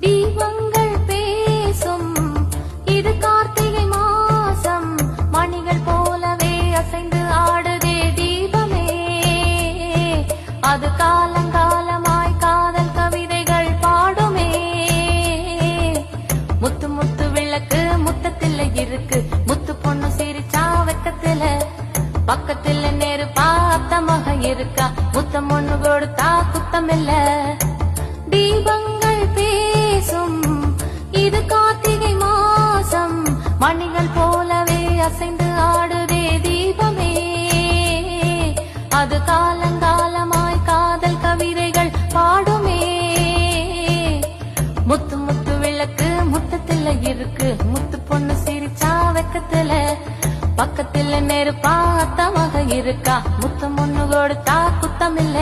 தீபங்கள் பேசும் இது கார்த்திகை மாசம் மணிகள் போலவே அசைந்து ஆடுதே தீபமே அது காலங்காலமாய் காதல் கவிதைகள் பாடுமே முத்து முத்து விளக்கு முத்தத்தில இருக்கு முத்து பொண்ணு சிரிச்சா வெக்கத்தில பக்கத்துல நெருப்பா அத்தமாக இருக்கா முத்தம் ஒண்ணு கொடுத்தா குத்தமில்ல தீபங்கள் பேசும் இது கார்த்திகை மாசம் மணிகள் போலவே அசைந்து ஆடுதே தீபமே அது காலங்காலமாய் காதல் கவிதைகள் பாடுமே முத்து முத்து விளக்கு முத்தத்தில இருக்கு முத்து பொண்ணு சிரிச்சா வெக்கத்தில பக்கத்துல நெருப்பா அத்தமாக இருக்கா முத்தம் ஒண்ணு கொடுத்தா குத்தமில்ல